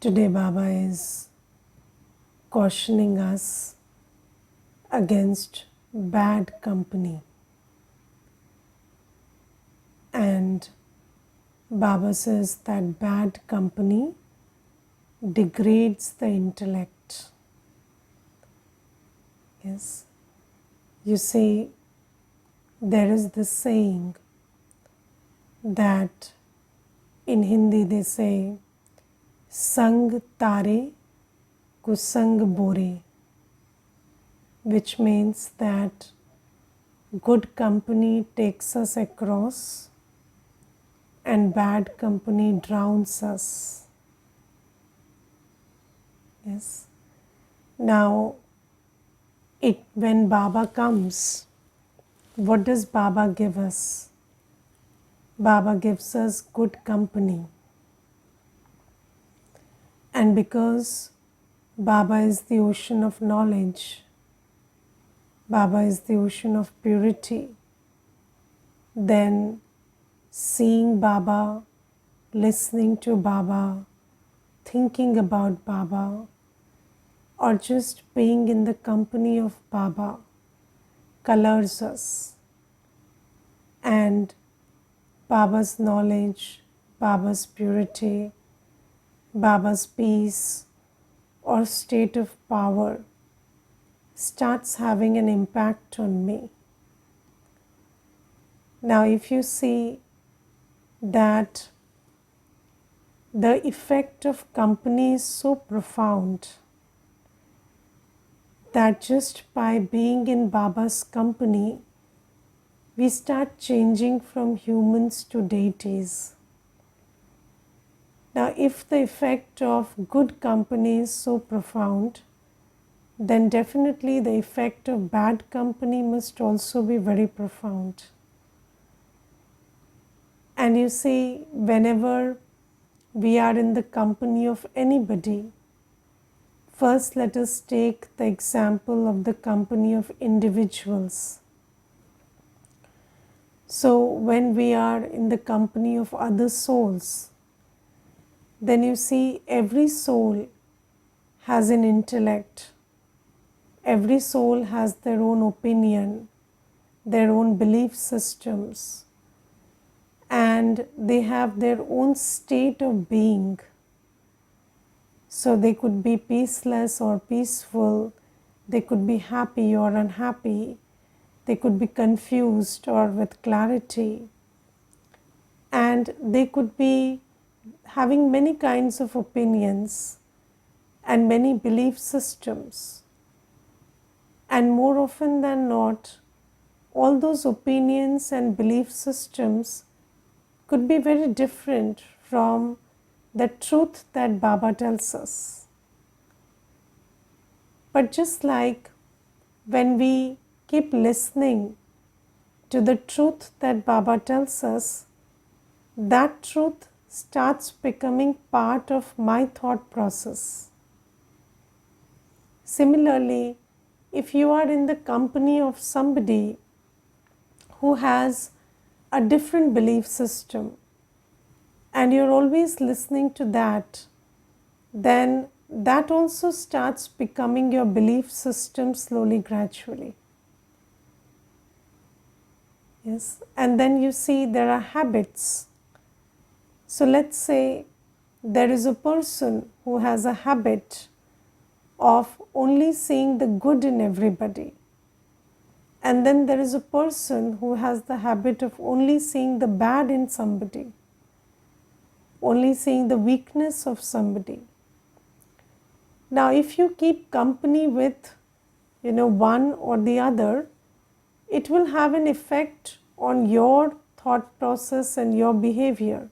Today, Baba is cautioning us against bad company. And Baba says that bad company degrades the intellect. Yes. You see, there is this saying that in Hindi they say, Sang tare kusang bore, which means that good company takes us across and bad company drowns us. Yes. Now, when Baba comes, what does Baba give us? Baba gives us good company. And because Baba is the ocean of knowledge, Baba is the ocean of purity, then seeing Baba, listening to Baba, thinking about Baba, or just being in the company of Baba colors us. And Baba's knowledge, Baba's purity, Baba's peace or state of power starts having an impact on me. Now, if you see that the effect of company is so profound that just by being in Baba's company, we start changing from humans to deities. Now, if the effect of good company is so profound, then definitely the effect of bad company must also be very profound. And you see, whenever we are in the company of anybody, first let us take the example of the company of individuals. So, when we are in the company of other souls, then you see every soul has an intellect. Every soul has their own opinion, their own belief systems, and they have their own state of being. So they could be peaceless or peaceful, they could be happy or unhappy, they could be confused or with clarity, and they could be having many kinds of opinions and many belief systems. And more often than not, all those opinions and belief systems could be very different from the truth that Baba tells us. But just like when we keep listening to the truth that Baba tells us, that truth starts becoming part of my thought process. Similarly, if you are in the company of somebody who has a different belief system and you're always listening to that, then that also starts becoming your belief system slowly, gradually. Yes, and then you see there are habits. So let's say there is a person who has a habit of only seeing the good in everybody. And then there is a person who has the habit of only seeing the bad in somebody, only seeing the weakness of somebody. Now, if you keep company with, one or the other, it will have an effect on your thought process and your behavior.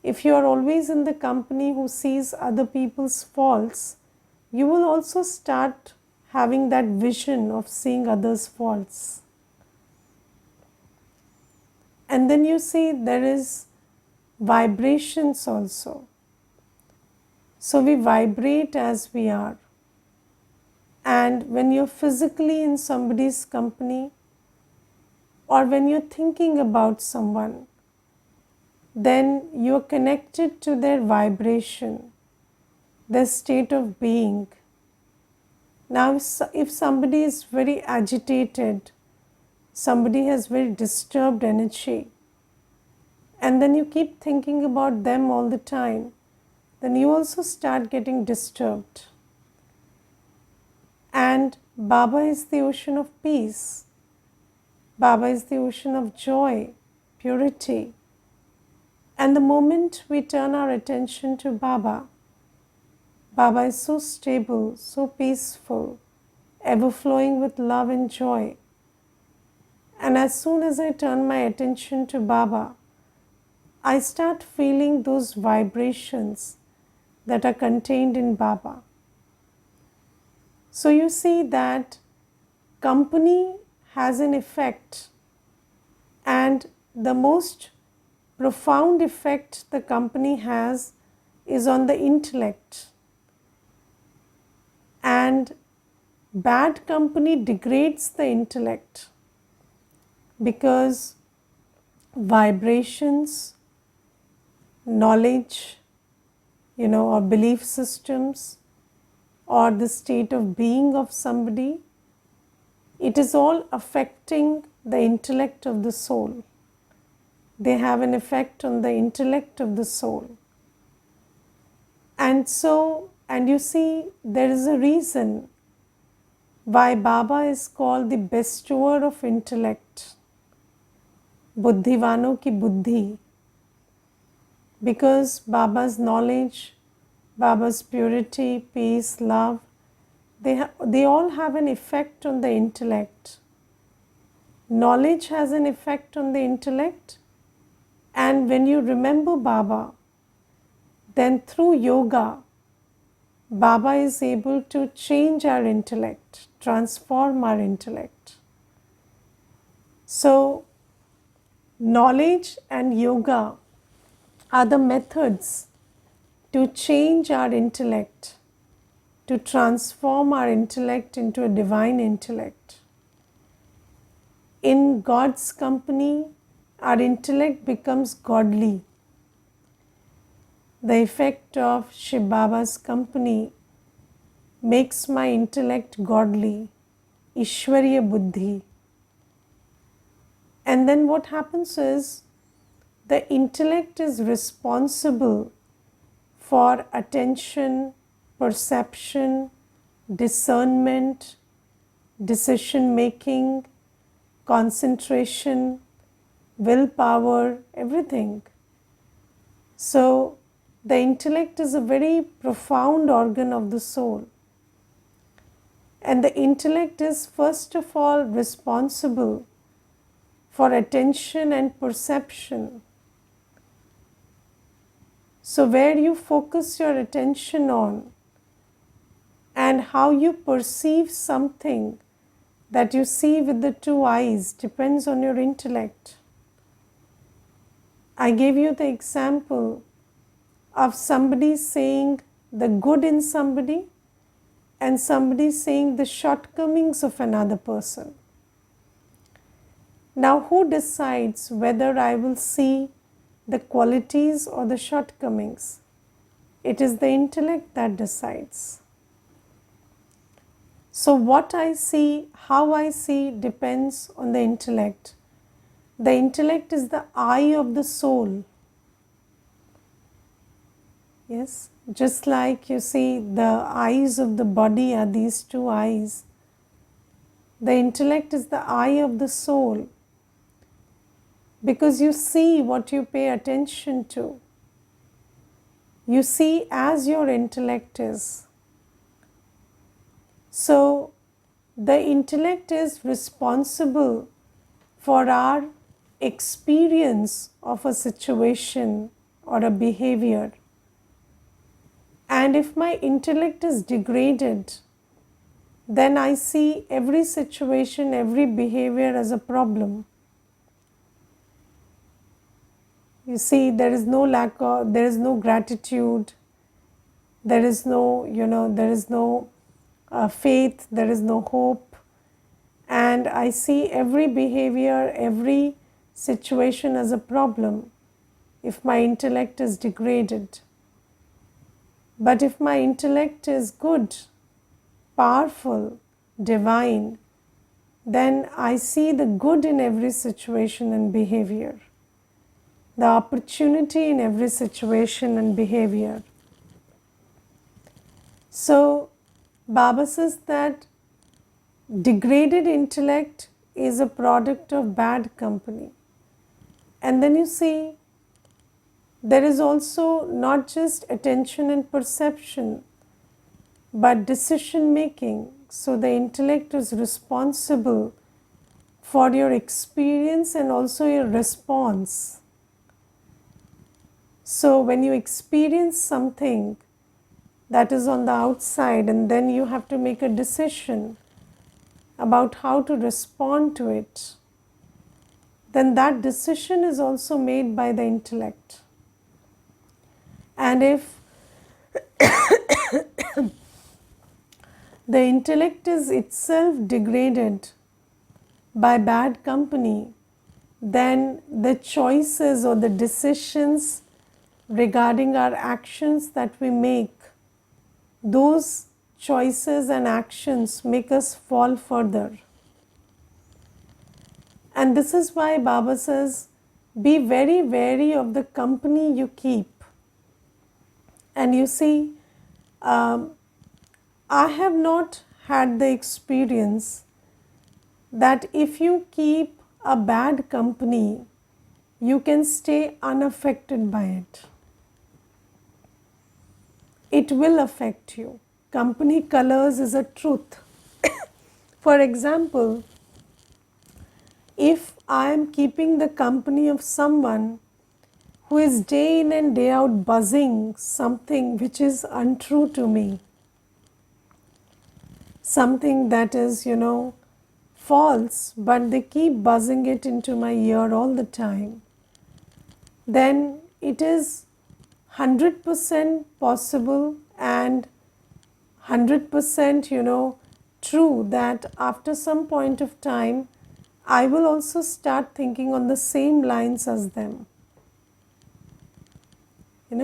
If you are always in the company who sees other people's faults, you will also start having that vision of seeing others' faults. And then you see there is vibrations also. So we vibrate as we are. And when you're physically in somebody's company, or when you're thinking about someone, then you're connected to their vibration. their state of being. Now, if somebody is very agitated, somebody has very disturbed energy, and then you keep thinking about them all the time, then you also start getting disturbed. And Baba is the ocean of peace. Baba is the ocean of joy, purity. And the moment we turn our attention to Baba, Baba is so stable, so peaceful, ever flowing with love and joy. And as soon as I turn my attention to Baba, I start feeling those vibrations that are contained in Baba. So you see that company has an effect, and the most profound effect the company has is on the intellect. And bad company degrades the intellect because vibrations, knowledge, or belief systems, or the state of being of somebody, it is all affecting the intellect of the soul. They have an effect on the intellect of the soul. And you see, there is a reason why Baba is called the bestower of intellect, buddhivano ki buddhi, because Baba's knowledge, Baba's purity, peace, love, they all have an effect on the intellect. Knowledge has an effect on the intellect, and when you remember Baba, then through yoga, Baba is able to change our intellect, transform our intellect. So, knowledge and yoga are the methods to change our intellect, to transform our intellect into a divine intellect. In God's company, our intellect becomes godly. The effect of Shiv Baba's company makes my intellect godly, Ishwariya Buddhi. And then what happens is, the intellect is responsible for attention, perception, discernment, decision making, concentration, willpower, everything. So, the intellect is a very profound organ of the soul. And the intellect is first of all responsible for attention and perception. So, where you focus your attention on and how you perceive something that you see with the two eyes depends on your intellect. I gave you the example of somebody saying the good in somebody and somebody saying the shortcomings of another person. Now, who decides whether I will see the qualities or the shortcomings? It is the intellect that decides. So, what I see, how I see depends on the intellect. The intellect is the eye of the soul. Yes, just like you see the eyes of the body are these two eyes. The intellect is the eye of the soul, because you see what you pay attention to. You see as your intellect is. So, the intellect is responsible for our experience of a situation or a behavior. And if my intellect is degraded, then I see every situation, every behavior as a problem. You see, there is no gratitude, there is no faith, there is no hope, and I see every behavior, every situation as a problem if my intellect is degraded. But if my intellect is good, powerful, divine, then I see the good in every situation and behavior, the opportunity in every situation and behavior. So, Baba says that degraded intellect is a product of bad company. And then you see, there is also not just attention and perception, but decision making. So, the intellect is responsible for your experience and also your response. So, when you experience something that is on the outside, and then you have to make a decision about how to respond to it, then that decision is also made by the intellect. And if the intellect is itself degraded by bad company, then the choices or the decisions regarding our actions that we make, those choices and actions make us fall further. And this is why Baba says, be very wary of the company you keep. And you see, I have not had the experience that if you keep a bad company, you can stay unaffected by it. It will affect you. Company colors is a truth. For example, if I am keeping the company of someone who is day in and day out buzzing something which is untrue to me, something that is, false, but they keep buzzing it into my ear all the time, then it is 100% possible and 100% true that after some point of time I will also start thinking on the same lines as them.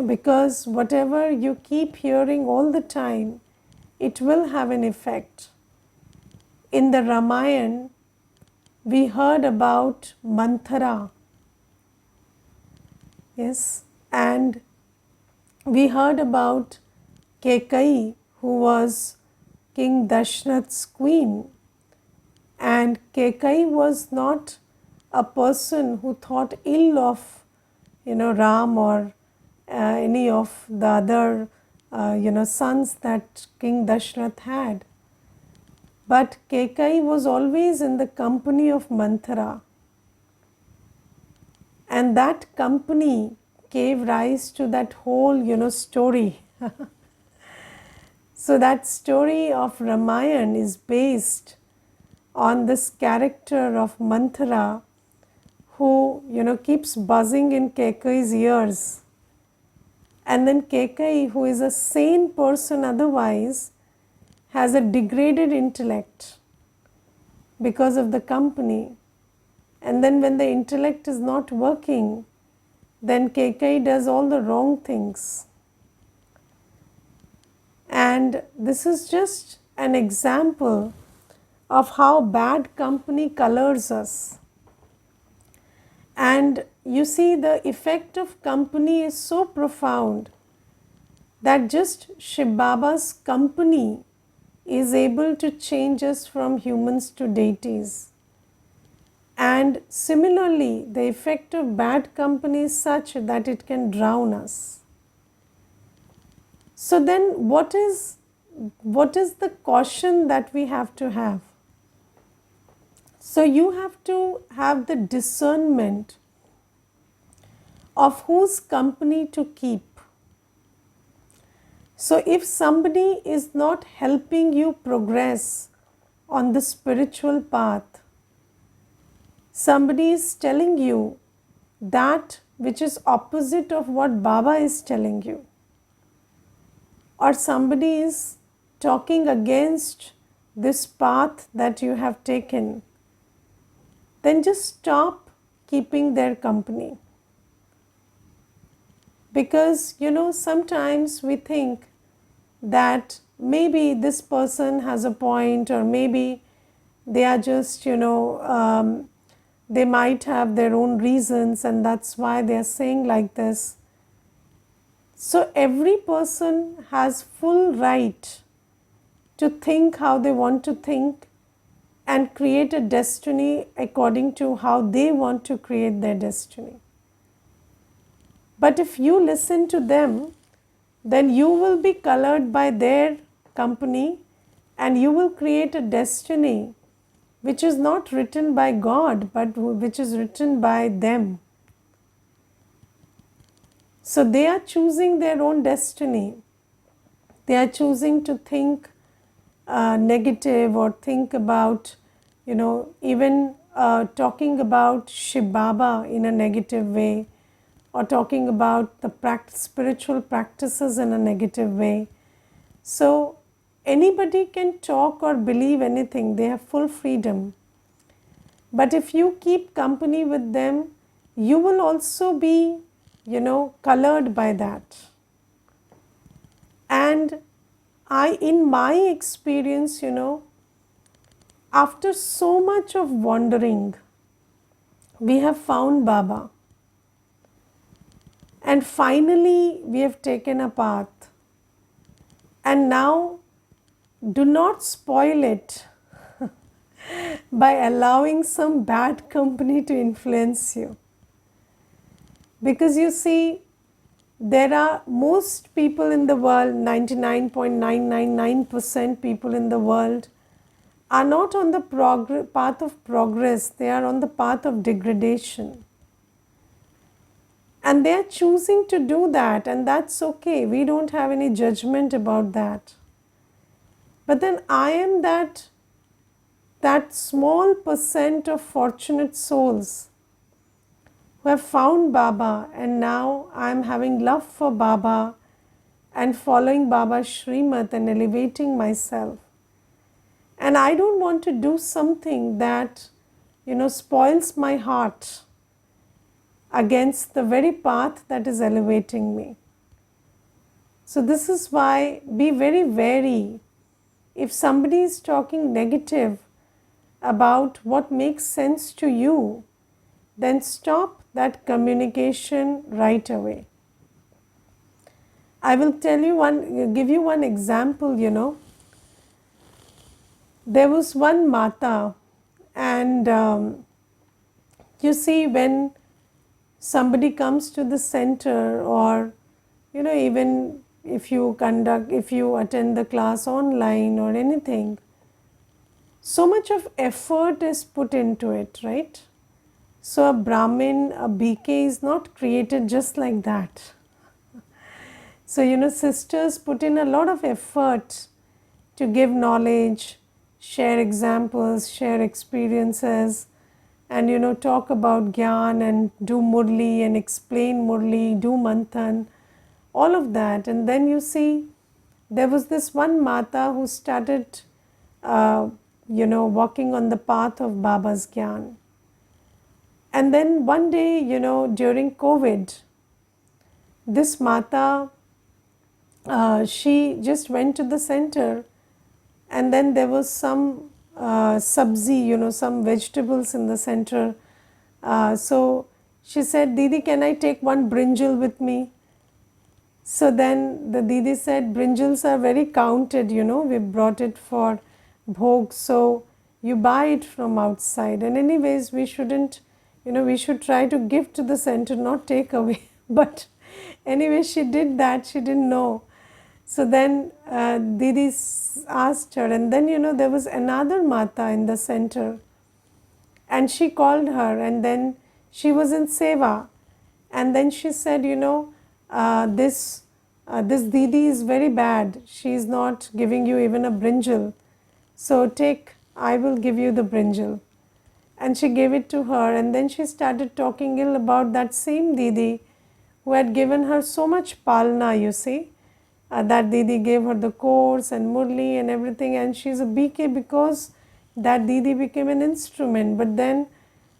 Because whatever you keep hearing all the time, it will have an effect. In the Ramayana, we heard about Manthara, yes, and we heard about Kekai, who was King Dashrath's queen. And Kekai was not a person who thought ill of, Ram or any of the other, sons that King Dashrath had. But Kekai was always in the company of Manthara. And that company gave rise to that whole, story. So that story of Ramayana is based on this character of Manthara who, keeps buzzing in Kekai's ears. And then Kekai, who is a sane person otherwise, has a degraded intellect because of the company. And then when the intellect is not working, then Kekai does all the wrong things. And this is just an example of how bad company colors us. And you see, the effect of company is so profound that just Shiv Baba's company is able to change us from humans to deities. And similarly, the effect of bad company is such that it can drown us. So then what is the caution that we have to have? So you have to have the discernment of whose company to keep. So if somebody is not helping you progress on the spiritual path, somebody is telling you that which is opposite of what Baba is telling you, or somebody is talking against this path that you have taken, then just stop keeping their company. Because sometimes we think that maybe this person has a point, or maybe they are just, they might have their own reasons and that's why they are saying like this. So every person has full right to think how they want to think and create a destiny according to how they want to create their destiny. But if you listen to them, then you will be colored by their company and you will create a destiny which is not written by God but which is written by them. So they are choosing their own destiny. They are choosing to think negative or think about, even talking about Baba in a negative way, or talking about the spiritual practices in a negative way. So anybody can talk or believe anything, they have full freedom. But if you keep company with them, you will also be, colored by that. And in my experience, after so much of wandering, we have found Baba. And finally, we have taken a path. And now, do not spoil it by allowing some bad company to influence you. Because you see, there are most people in the world, 99.999% people in the world, are not on the path of progress, they are on the path of degradation. And they are choosing to do that, and that's okay. We don't have any judgment about that. But then I am that small percent of fortunate souls who have found Baba, and now I am having love for Baba and following Baba's Srimad and elevating myself. And I don't want to do something that, spoils my heart against the very path that is elevating me. So this is why be very wary. If somebody is talking negative about what makes sense to you, then stop that communication right away. I will give you one example, There was one Mata, and you see, when somebody comes to the center, or even if you attend the class online or anything, so much of effort is put into it, right? So a Brahmin, a BK is not created just like that. So sisters put in a lot of effort to give knowledge, share examples, share experiences, and talk about Gyan and do Murli and explain Murli, do Manthan, all of that. And then you see, there was this one Mata who started, walking on the path of Baba's Gyan. And then one day, during COVID, this Mata, she just went to the center, and then there was some sabzi, some vegetables in the center. So she said, Didi, can I take one brinjal with me? So then the Didi said, brinjals are very counted, we brought it for bhog, so you buy it from outside. And anyways, we shouldn't, we should try to give to the center, not take away. But anyway, she did that, she didn't know. So then Didi asked her, and then there was another Mata in the center, and she called her, and then she was in seva, and then she said, this Didi is very bad, she is not giving you even a brinjal, so I will give you the brinjal. And she gave it to her, and then she started talking ill about that same Didi who had given her so much palna, you see. That Didi gave her the course and Murli and everything, and she's a BK because that Didi became an instrument. But then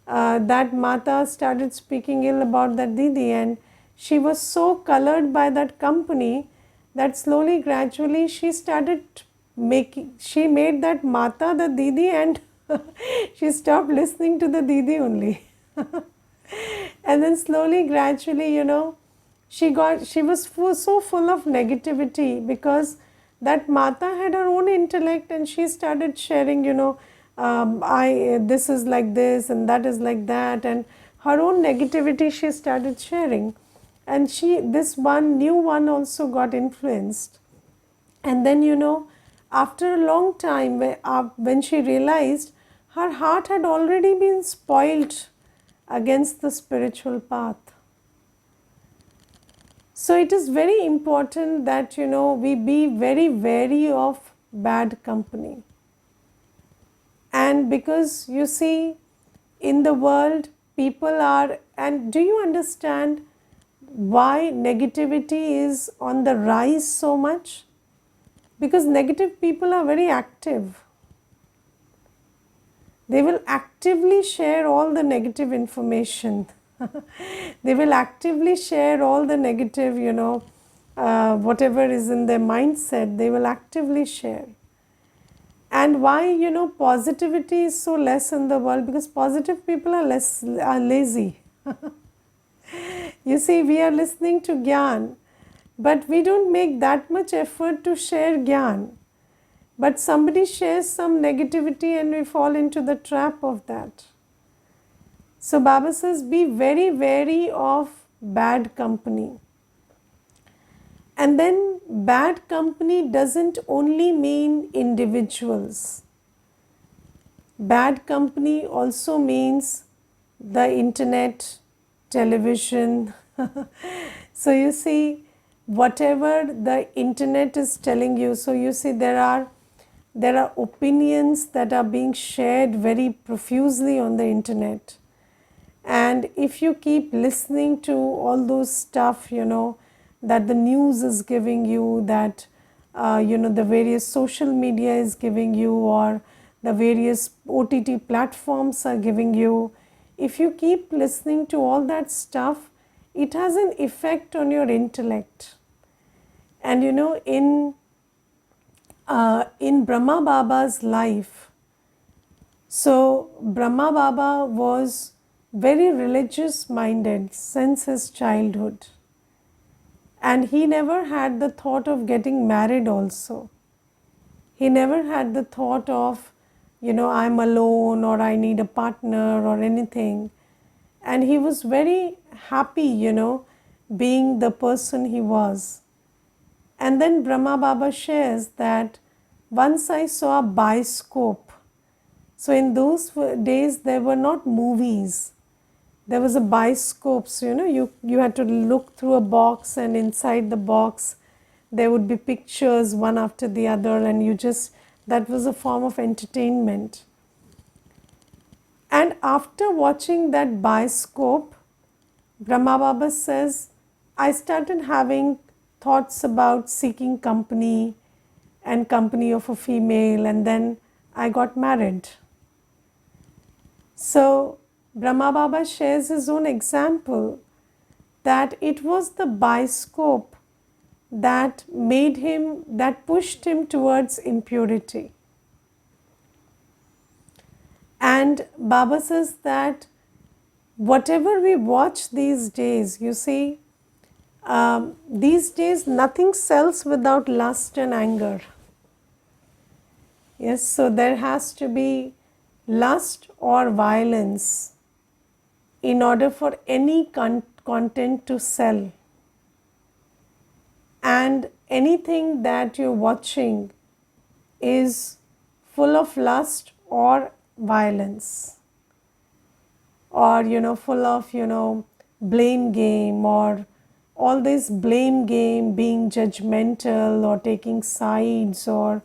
that Mata started speaking ill about that Didi, and she was so colored by that company that slowly, gradually she made that Mata the Didi, and she stopped listening to the Didi only. And then slowly, gradually, she was so full of negativity, because that Mata had her own intellect, and she started sharing, I this is like this and that is like that, and her own negativity she started sharing. And this one new one also got influenced. And then, after a long time, when she realized her heart had already been spoiled against the spiritual path. So it is very important that, we be very wary of bad company. And because you see, in the world, people are, and do you understand why negativity is on the rise so much? Because negative people are very active. They will actively share all the negative information. They will actively share all the negative, whatever is in their mindset, they will actively share. And why, positivity is so less in the world? Because positive people are lazy. You see, we are listening to Gyan, but we don't make that much effort to share Gyan. But somebody shares some negativity and we fall into the trap of that. So Baba says, be very wary of bad company. And then bad company doesn't only mean individuals. Bad company also means the internet, television. So you see, whatever the internet is telling you, so you see there are opinions that are being shared very profusely on the internet. And if you keep listening to all those stuff, that the news is giving you, that the various social media is giving you, or the various OTT platforms are giving you, if you keep listening to all that stuff, it has an effect on your intellect. And in Brahma Baba's life, so Brahma Baba was very religious minded since his childhood, and he never had the thought of getting married also. He never had the thought of, I'm alone or I need a partner or anything. And he was very happy, being the person he was. And then Brahma Baba shares that once I saw a bioscope. So in those days there were not movies. There was a bioscope. So you had to look through a box, and inside the box there would be pictures one after the other, and that was a form of entertainment. And after watching that bioscope, Brahma Baba says, I started having thoughts about seeking company and company of a female, and then I got married. So Brahma Baba shares his own example, that it was the bioscope that pushed him towards impurity. And Baba says that whatever we watch these days, you see, these days nothing sells without lust and anger. Yes, so there has to be lust or violence in order for any content to sell. And anything that you're watching is full of lust or violence, or full of blame game, or all this blame game, being judgmental or taking sides, or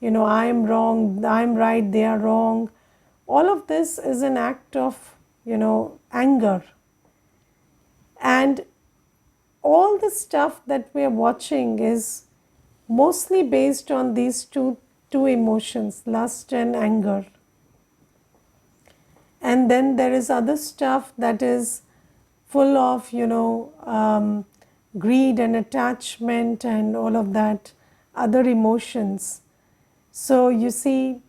I am wrong, I am right, they are wrong. All of this is an act of anger. And all the stuff that we are watching is mostly based on these two emotions, lust and anger. And then there is other stuff that is full of greed and attachment and all of that other emotions. So you see,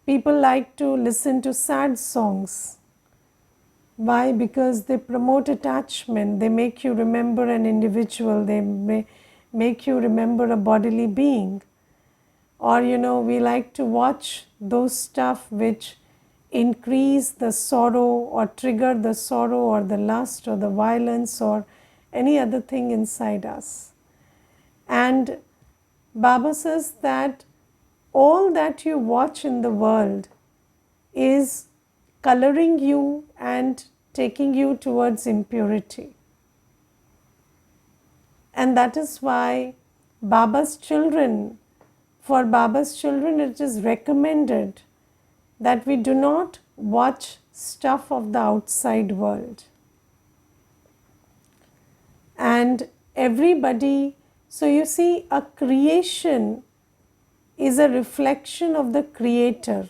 people like to listen to sad songs. Why? Because they promote attachment, they make you remember an individual, they make you remember a bodily being. Or we like to watch those stuff which increase the sorrow or trigger the sorrow or the lust or the violence or any other thing inside us. And Baba says that all that you watch in the world is coloring you and taking you towards impurity. And that is why Baba's children, for Baba's children, it is recommended that we do not watch stuff of the outside world. And everybody, so you see, a creation is a reflection of the Creator.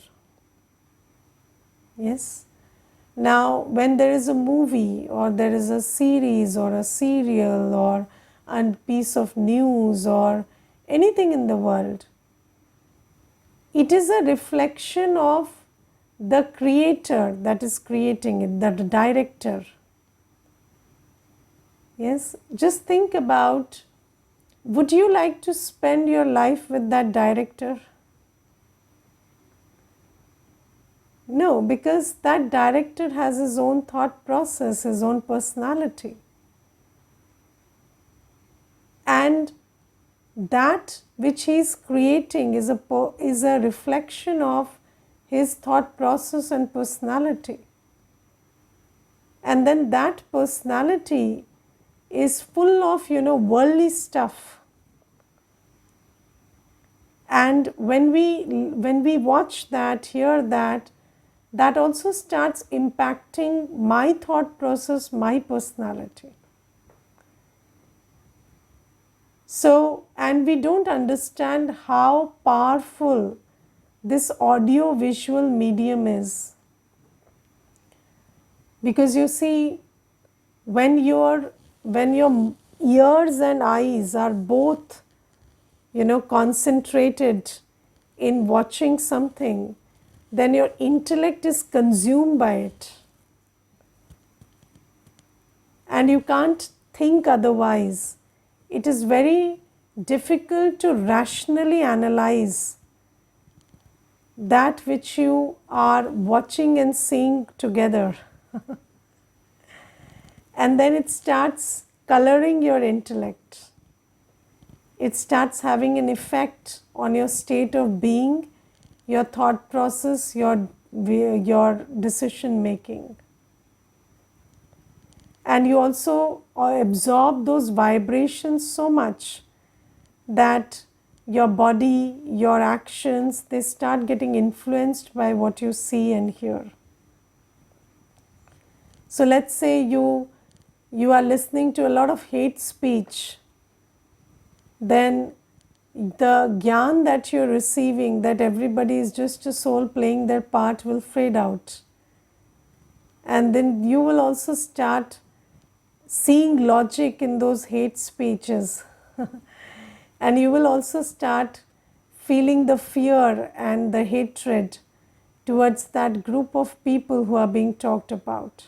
Yes. Now, when there is a movie or there is a series or a serial or a piece of news or anything in the world, it is a reflection of the creator that is creating it, the director. Yes, just think about, would you like to spend your life with that director? No, because that director has his own thought process, his own personality. And that which he is creating is a reflection of his thought process and personality. And then that personality is full of, worldly stuff. And when we watch that, hear that, that also starts impacting my thought process, my personality. So, and we don't understand how powerful this audio visual medium is. Because you see, when your ears and eyes are both, concentrated in watching something, then your intellect is consumed by it. And you can't think otherwise. It is very difficult to rationally analyze that which you are watching and seeing together. And then it starts coloring your intellect. It starts having an effect on your state of being, your thought process, your decision making. And you also absorb those vibrations so much that your body, your actions, they start getting influenced by what you see and hear. So let's say you are listening to a lot of hate speech, then the gyan that you're receiving, that everybody is just a soul playing their part, will fade out. And then you will also start seeing logic in those hate speeches. And you will also start feeling the fear and the hatred towards that group of people who are being talked about.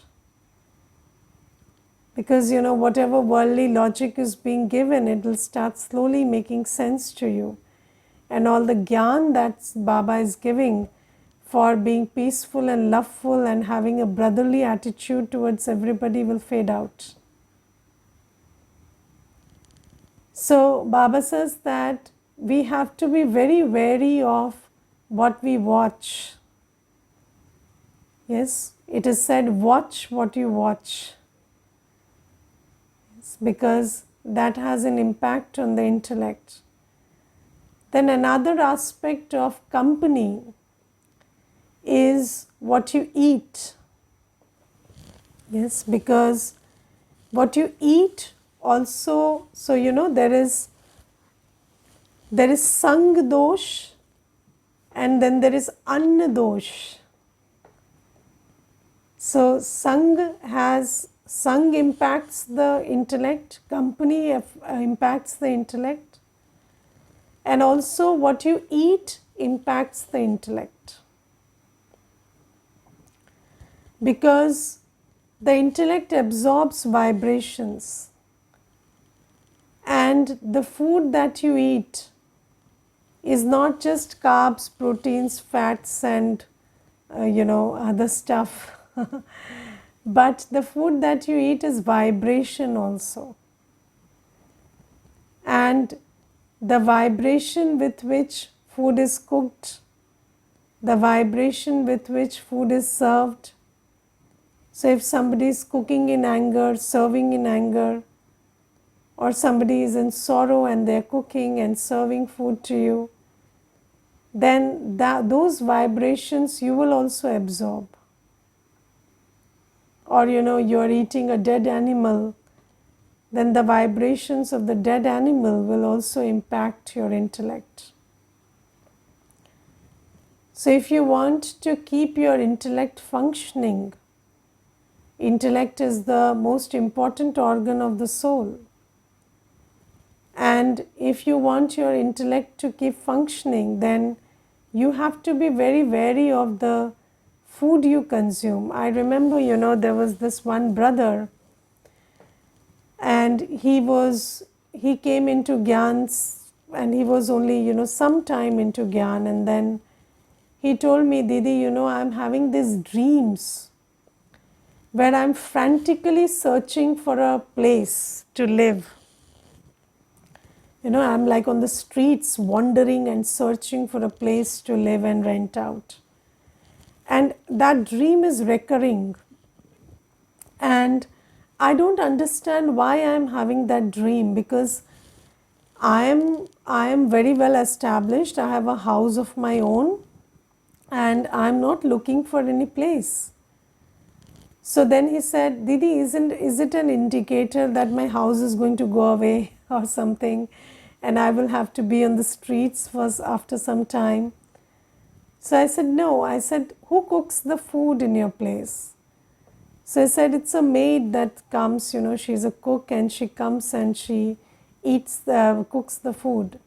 Because whatever worldly logic is being given, it will start slowly making sense to you. And all the gyan that Baba is giving for being peaceful and loveful and having a brotherly attitude towards everybody will fade out. So Baba says that we have to be very wary of what we watch. Yes, it is said, watch what you watch. Yes, because that has an impact on the intellect. Then another aspect of company is what you eat. Yes, because what you eat also, so there is sang dosh and then there is anna dosh. So sang has Sang impacts the intellect, company impacts the intellect, and also what you eat impacts the intellect. Because the intellect absorbs vibrations, and the food that you eat is not just carbs, proteins, fats, and other stuff. But the food that you eat is vibration also. And the vibration with which food is cooked, the vibration with which food is served. So if somebody is cooking in anger, serving in anger, or somebody is in sorrow and they're cooking and serving food to you, then those vibrations you will also absorb. Or you're eating a dead animal, then the vibrations of the dead animal will also impact your intellect. So if you want to keep your intellect functioning, intellect is the most important organ of the soul. And if you want your intellect to keep functioning, then you have to be very wary of the food you consume. I remember, there was this one brother, and he came into Gyan, and he was only, some time into Gyan, and then he told me, Didi, I'm having these dreams where I'm frantically searching for a place to live. I'm like on the streets wandering and searching for a place to live and rent out. And that dream is recurring. And I don't understand why I'm having that dream, because I am very well established. I have a house of my own and I'm not looking for any place. So then he said, Didi, is it an indicator that my house is going to go away or something, and I will have to be on the streets after some time? So I said, no. I said, who cooks the food in your place? So I said, it's a maid that comes, she's a cook, and she comes and she cooks the food.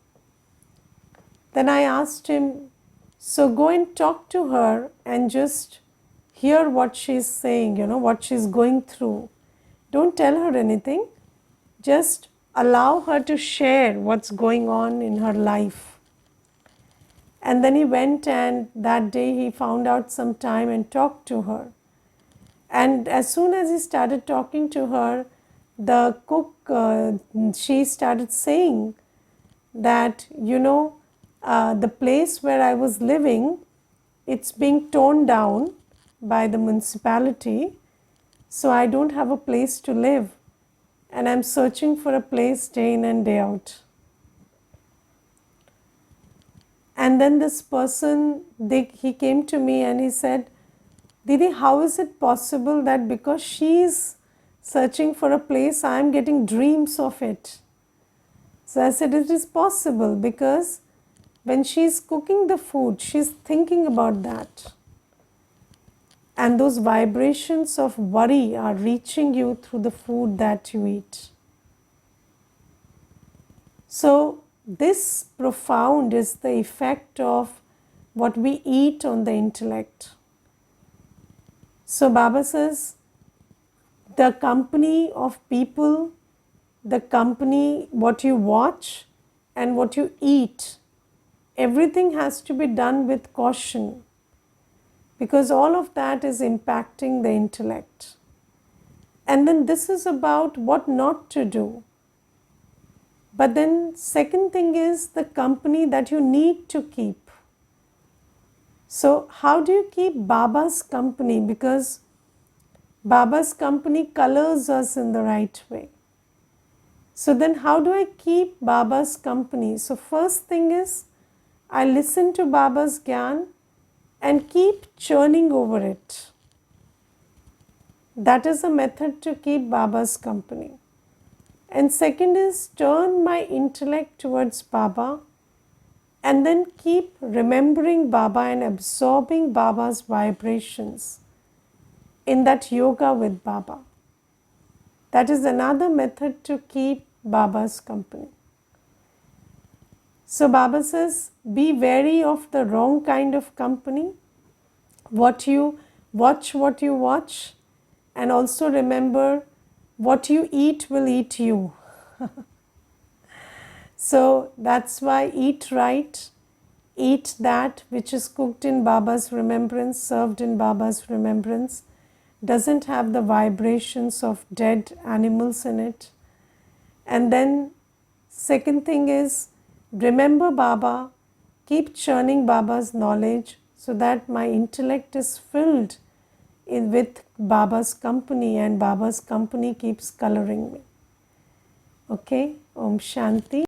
Then I asked him, so go and talk to her and just hear what she's saying, what she's going through. Don't tell her anything. Just allow her to share what's going on in her life. And then he went, and that day he found out some time and talked to her. And as soon as he started talking to her, the cook, she started saying that, the place where I was living, it's being torn down by the municipality, so I don't have a place to live, and I'm searching for a place day in and day out. And then this person, he came to me and he said, Didi, how is it possible that because she's searching for a place, I'm getting dreams of it? So I said, it is possible because when she's cooking the food, she's thinking about that. And those vibrations of worry are reaching you through the food that you eat. So this profound is the effect of what we eat on the intellect. So Baba says, the company of people, the company, what you watch and what you eat, everything has to be done with caution, because all of that is impacting the intellect. And then this is about what not to do. But then second thing is the company that you need to keep. So how do you keep Baba's company? Because Baba's company colors us in the right way. So then how do I keep Baba's company? So first thing is, I listen to Baba's Gyan and keep churning over it. That is a method to keep Baba's company. And second is, turn my intellect towards Baba and then keep remembering Baba and absorbing Baba's vibrations in that yoga with Baba. That is another method to keep Baba's company. So Baba says, be wary of the wrong kind of company. What you watch, and also remember, what you eat will eat you. So that's why eat right, eat that which is cooked in Baba's remembrance, served in Baba's remembrance, doesn't have the vibrations of dead animals in it. And then second thing is, remember Baba, keep churning Baba's knowledge so that my intellect is filled with Baba's company, and Baba's company keeps coloring me. Okay, Om Shanti.